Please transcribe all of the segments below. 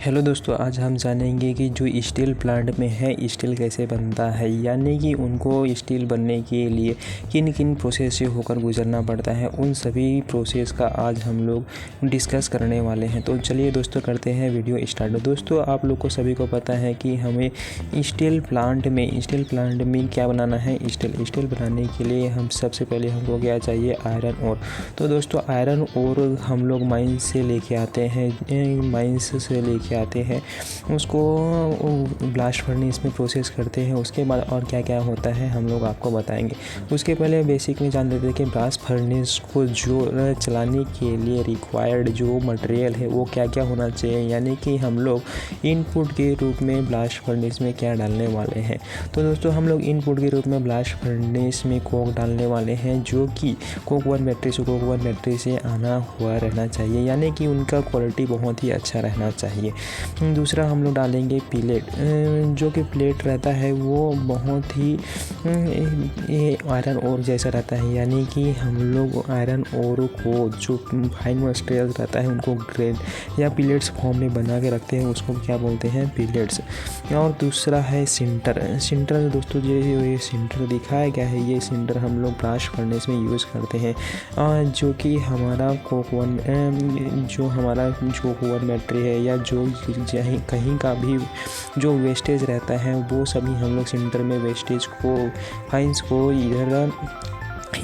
Hello दोस्तों, आज हम जानेंगे कि जो स्टील प्लांट में है स्टील कैसे बनता है, यानी कि उनको स्टील बनने के लिए किन किन प्रोसेस से होकर गुजरना पड़ता है। उन सभी प्रोसेस का आज हम लोग डिस्कस करने वाले हैं। तो चलिए दोस्तों, करते हैं वीडियो स्टार्ट। दोस्तों, आप लोग को सभी को पता है कि हमें स्टील प्लांट में क्या बनाना है। स्टील बनाने के लिए हम सबसे पहले हमको क्या चाहिए, आयरन ओर। तो दोस्तों, आयरन ओर हम लोग माइंस से लेके आते हैं, उसको ब्लास्ट फर्नेस में प्रोसेस करते हैं। उसके बाद और क्या क्या होता है हम लोग आपको बताएंगे। उसके पहले बेसिक में जान लेते हैं कि ब्लास्ट फर्नेस को जो चलाने के लिए रिक्वायर्ड जो मटेरियल है वो क्या क्या होना चाहिए, यानी कि हम लोग इनपुट के रूप में ब्लास्ट फर्नेस में क्या डालने वाले हैं। तो दोस्तों, हम लोग इनपुट के रूप में ब्लास्ट फर्नेस में कोक डालने वाले हैं, जो कि कोक 1 बैटरी से आना हुआ रहना चाहिए, यानी कि उनका क्वालिटी बहुत ही अच्छा रहना चाहिए। दूसरा हम लोग डालेंगे पिलेट, जो कि प्लेट रहता है वो बहुत ही आयरन ओर जैसा रहता है, यानी कि हम लोग आयरन ओर को जो फाइन मटेरियल रहता है उनको ग्रेड या पिलेट्स फॉर्म में बना के रखते हैं, उसको क्या बोलते हैं, पिलेट्स। और दूसरा है सिंटर दोस्तों, ये सिंटर दिखाया गया है, ये सिंटर हम लोग ब्लास्ट फर्नेस में यूज़ करते हैं, जो कि हमारा कोक 1 बैटरी है या जो कहीं का भी जो वेस्टेज रहता है वो सभी हम लोग सिंटर में वेस्टेज को फाइंस को इधर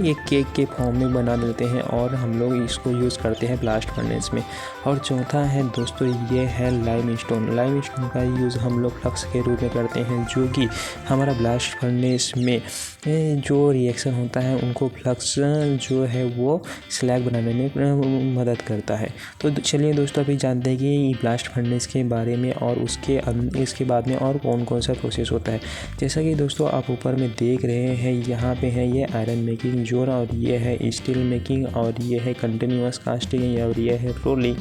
एक केक के फॉर्म में बना देते हैं और हम लोग इसको यूज़ करते हैं ब्लास्ट फर्नेस में। और चौथा है दोस्तों, ये है लाइमस्टोन का यूज़ हम लोग फ्लक्स के रूप में करते हैं, जो कि हमारा ब्लास्ट फर्नेस में जो रिएक्शन होता है उनको फ्लक्स जो है वो स्लैग बनाने में मदद करता है। तो चलिए दोस्तों, अभी जानते हैं कि ब्लास्ट फर्नेस के बारे में और इसके बाद में और कौन कौन सा प्रोसेस होता है। जैसा कि दोस्तों आप ऊपर में देख रहे हैं, यहाँ पे है ये आयरन मेकिंग जोन, और ये है स्टील मेकिंग, और ये है कंटिन्यूअस कास्टिंग, और ये है रोलिंग,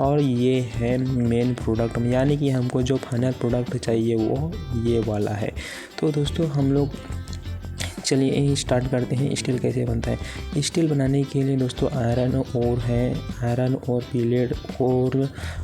और ये है मेन प्रोडक्ट, यानी कि हमको जो फाइनल प्रोडक्ट चाहिए वो ये वाला है। तो दोस्तों, हम लोग चलिए स्टार्ट करते हैं स्टील कैसे बनता है। स्टील बनाने के लिए दोस्तों आयरन और पिलेट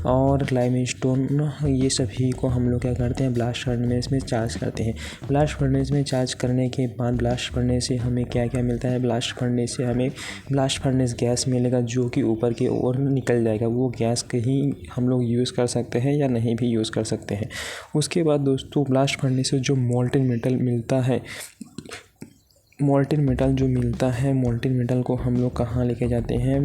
और लाइमस्टोन, ये सभी को हम लोग क्या करते हैं, ब्लास्ट फर्नेस में चार्ज करते हैं। ब्लास्ट फर्नेस में चार्ज करने के बाद ब्लास्ट फर्नेस से हमें क्या क्या मिलता है, ब्लास्ट फर्नेस से हमें ब्लास्ट फर्नेस गैस मिलेगा, जो कि ऊपर की ओर निकल जाएगा। वो गैस कहीं हम लोग यूज़ कर सकते हैं या नहीं भी यूज़ कर सकते हैं। उसके बाद दोस्तों, ब्लास्ट फर्नेस से जो मोल्टेन मेटल मिलता है, मोल्टेन मेटल को हम लोग कहाँ लेके जाते हैं,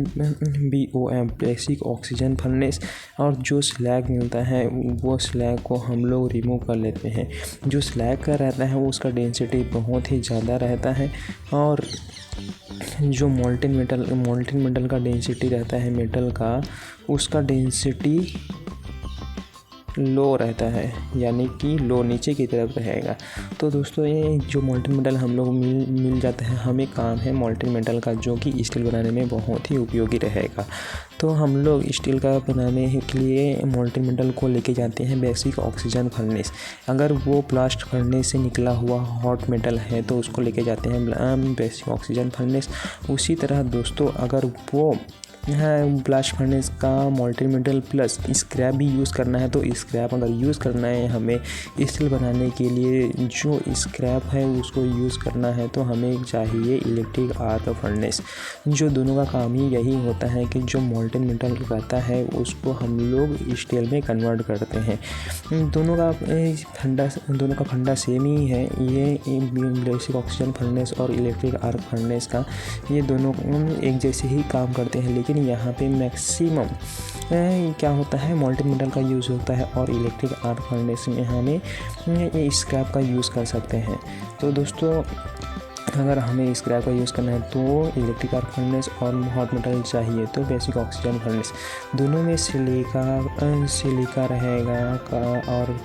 BOM बेसिक ऑक्सीजन फर्नेस। और जो स्लैग मिलता है वो स्लैग को हम लोग रिमूव कर लेते हैं। जो स्लैग का रहता है वो उसका डेंसिटी बहुत ही ज़्यादा रहता है, और जो मोल्टेन मेटल का डेंसिटी रहता है मेटल का, उसका डेंसिटी लो रहता है, यानी कि लो नीचे की तरफ रहेगा। तो दोस्तों, ये जो मोल्टेन मेटल हम लोग मिल जाता है, हमें काम है मोल्टेन मेटल का, जो कि स्टील बनाने में बहुत ही उपयोगी रहेगा। तो हम लोग स्टील का बनाने के लिए मोल्टेन मेटल को लेके जाते हैं बेसिक ऑक्सीजन फर्नेस। अगर वो ब्लास्ट फर्नेस से निकला हुआ हॉट मेटल है तो उसको लेके जाते हैं बेसिक ऑक्सीजन फर्नेस। उसी तरह दोस्तों, अगर वो ब्लास्ट फर्नेस का मोल्टेन मेटल प्लस स्क्रैप भी यूज़ करना है, तो स्क्रैप अगर यूज़ करना है हमें स्टील बनाने के लिए, जो स्क्रैप है उसको यूज़ करना है, तो हमें चाहिए इलेक्ट्रिक आर्क फर्नेस। जो दोनों का काम ही यही होता है कि जो मोल्टेन मेटल रहता है उसको हम लोग स्टील में कन्वर्ट करते हैं। दोनों का फंडा सेम ही है। ये बेसिक ऑक्सीजन फर्नेस और इलेक्ट्रिक आर्क फर्नेस का, ये दोनों एक जैसे ही काम करते हैं, लेकिन यहाँ पे मैक्सिमम क्या होता है, मोल्टेन मेटल का यूज़ होता है, और इलेक्ट्रिक आर्क फर्नेस में हमें स्क्रैप का यूज़ कर सकते हैं। तो दोस्तों, अगर हमें स्क्रैप का यूज़ करना है तो इलेक्ट्रिक आर्क फर्नेस और हॉट मेटल चाहिए तो बेसिक ऑक्सीजन फर्नेस। दोनों में सिलिका रहेगा और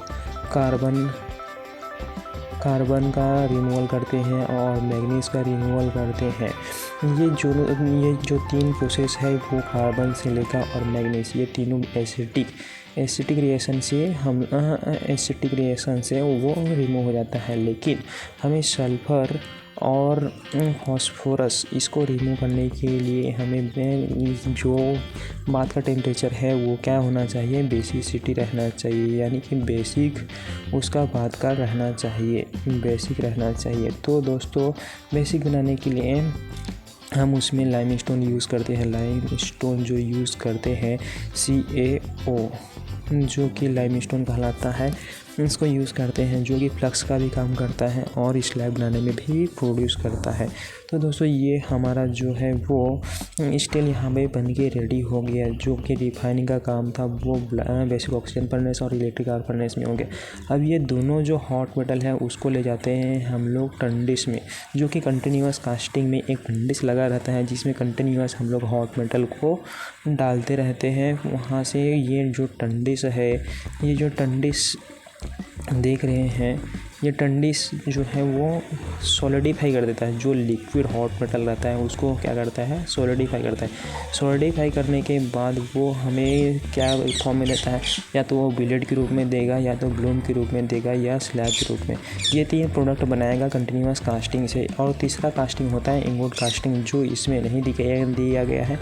कार्बन का रिमूवल करते हैं और मैग्नीज का रिमूवल करते हैं। ये जो 3 प्रोसेस है वो कार्बन, सिलिका और मैग्नीज, ये तीनों एसिटिक रिएक्शन से वो रिमूव हो जाता है। लेकिन हमें सल्फ़र और फॉस्फोरस इसको रिमूव करने के लिए हमें जो बात का टेम्परेचर है वो क्या होना चाहिए, बेसिसिटी रहना चाहिए, यानी कि बेसिक उसका बात का रहना चाहिए, बेसिक रहना चाहिए। तो दोस्तों बेसिक बनाने के लिए हम उसमें लाइमस्टोन यूज़ करते हैं। लाइमस्टोन जो यूज़ करते हैं CaO जो कि लाइमस्टोन कहलाता है, इसको यूज़ करते हैं, जो कि फ्लक्स का भी काम करता है और स्लैब बनाने में भी प्रोड्यूस करता है। तो दोस्तों ये हमारा जो है वो स्टील यहाँ पे बन के रेडी हो गया। जो कि रिफाइनिंग का काम था वो बेसिक ऑक्सीजन फर्नेस और इलेक्ट्रिक आर्क फर्नेस में हो गया। अब ये दोनों जो हॉट मेटल है उसको ले जाते हैं हम लोग टंडिस में, जो कि कंटिन्यूस कास्टिंग में एक टंडिस लगा रहता है जिसमें कंटिन्यूस हम लोग हॉट मेटल को डालते रहते हैं। वहाँ से ये जो टंडिस है, ये जो टंडिस देख रहे हैं, ये टंडिस जो है वो सॉलिडिफाई कर देता है। जो लिक्विड हॉट मेटल रहता है उसको क्या करता है, सॉलिडिफाई करता है। सॉलिडिफाई करने के बाद वो हमें क्या फॉर्म में देता है, या तो वो बिलेट के रूप में देगा, या तो ब्लूम के रूप में देगा, या स्लैब के रूप में। ये 3 प्रोडक्ट बनाएगा कंटिन्यूस कास्टिंग से। और तीसरा कास्टिंग होता है इंगोट कास्टिंग, जो इसमें नहीं दिया गया है।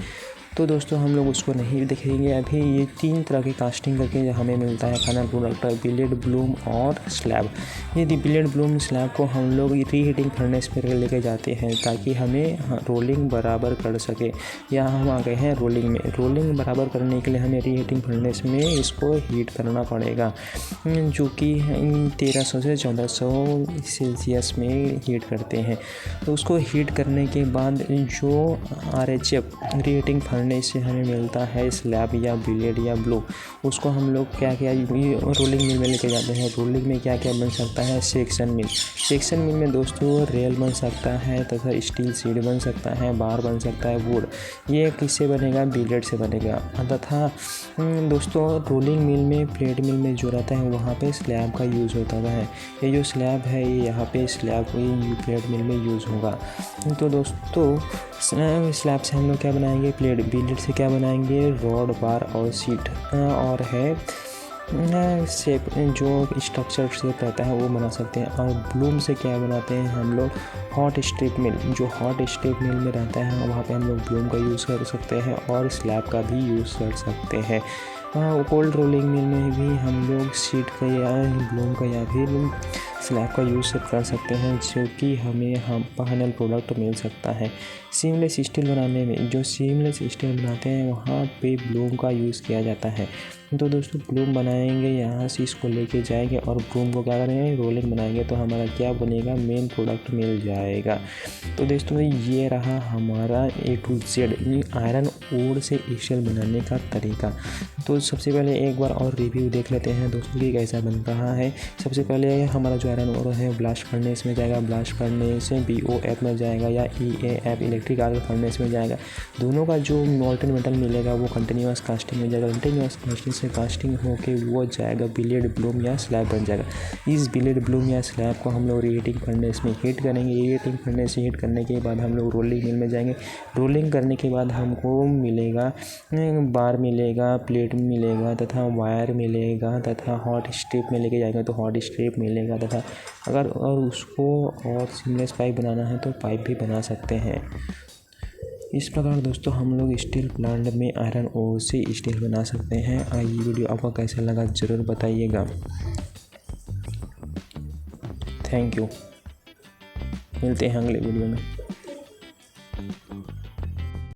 तो दोस्तों हम लोग उसको नहीं देखेंगे अभी। ये 3 तरह की कास्टिंग करके हमें मिलता है फाइनल प्रोडक्ट, बिलेट, ब्लूम और स्लैब। ये बिलेट, ब्लूम, स्लैब को हम लोग रीहीटिंग फर्नेस पर लेके जाते हैं ताकि हमें रोलिंग बराबर कर सके। यहाँ हम आ गए हैं रोलिंग में। रोलिंग बराबर करने के लिए हमें रीहीटिंग फर्नेस में इसको हीट करना पड़ेगा, जो कि 1300 से 1400 सेल्सियस में हीट करते हैं। तो उसको हीट करने के बाद जो RHF रीहीटिंग फर्नेस से हमें मिलता है स्लैब या बिलेट या ब्लू, उसको हम लोग क्या रोलिंग मिल में लेके जाते हैं। रोलिंग में क्या क्या बन सकता है, सेक्शन मिल। सेक्शन मिल में दोस्तों रेल बन सकता है तथा स्टील सीड बन सकता है, बार बन सकता है, वुड। ये किससे बनेगा, बिलेट से बनेगा। तथा दोस्तों रोलिंग मिल में, प्लेट मिल में जो रहता है वहाँ पे स्लैब का यूज़ होता है। ये जो स्लैब है ये यहाँ पे स्लैब प्लेट मिल में यूज़ होगा। तो दोस्तों स्लैब से हम लोग क्या बनाएंगे, प्लेट। बिलेट से क्या बनाएंगे, रॉड, बार और सीट, और है शेप, जो स्ट्रक्चर शेप रहता है वो बना सकते हैं। और ब्लूम से क्या बनाते हैं हम लोग, हॉट स्ट्रिप मिल। जो हॉट स्ट्रिप मिल में रहता है वहाँ पे हम लोग ब्लूम का यूज़ कर सकते हैं और स्लैब का भी यूज़ कर सकते हैं। कोल्ड रोलिंग मिल में भी हम लोग सीट का या ब्लूम का या फिर स्लैब का यूज़ कर सकते हैं, जो कि हमें फाइनल प्रोडक्ट मिल सकता है। सीमलेस स्टील बनाने में, जो सीमलेस स्टील बनाते हैं वहाँ पे ब्लूम का यूज़ किया जाता है। तो दोस्तों ब्लूम बनाएंगे, यहाँ से इसको लेके जाएंगे और ब्लूम को क्या करेंगे, रोलिंग बनाएंगे, तो हमारा क्या बनेगा, मेन प्रोडक्ट मिल जाएगा। तो दोस्तों ये रहा हमारा A to Z iron ore से स्टील बनाने का तरीका। तो सबसे पहले एक बार और रिव्यू देख लेते हैं दोस्तों कि कैसा बन रहा है। सबसे पहले हमारा जो आयरन ओर है ब्लास्ट फर्नेस में जाएगा, ब्लास्ट फर्नेस में BOF में जाएगा या EAF इलेक्ट्रिक आर्क फर्नेस में जाएगा। दोनों का जो मोल्टन मेटल मिलेगा वो कंटिन्यूस कास्टिंग में जाएगा। कंटिन्यूस कास्टिंग से कास्टिंग होके वो जाएगा बिलेट, ब्लूम या स्लैब बन जाएगा। इस बिलेट, ब्लूम या स्लैब को हम लोग रीहीटिंग फर्नेस में हीट करेंगे। रीहीटिंग फर्नेस से हीट करने के बाद हम लोग रोलिंग मिल में जाएंगे। रोलिंग करने के बाद हमको मिलेगा बार मिलेगा, प्लेट मिलेगा तथा वायर मिलेगा तथा हॉट स्ट्रिप में लेके जाएगा तो हॉट स्ट्रिप मिलेगा तथा अगर और उसको और सीमलेस पाइप बनाना है तो पाइप भी बना सकते हैं। इस प्रकार दोस्तों हम लोग स्टील प्लांट में आयरन ओर से स्टील बना सकते हैं। ये वीडियो आपको कैसा लगा ज़रूर बताइएगा। थैंक यू, मिलते हैं अगले वीडियो में।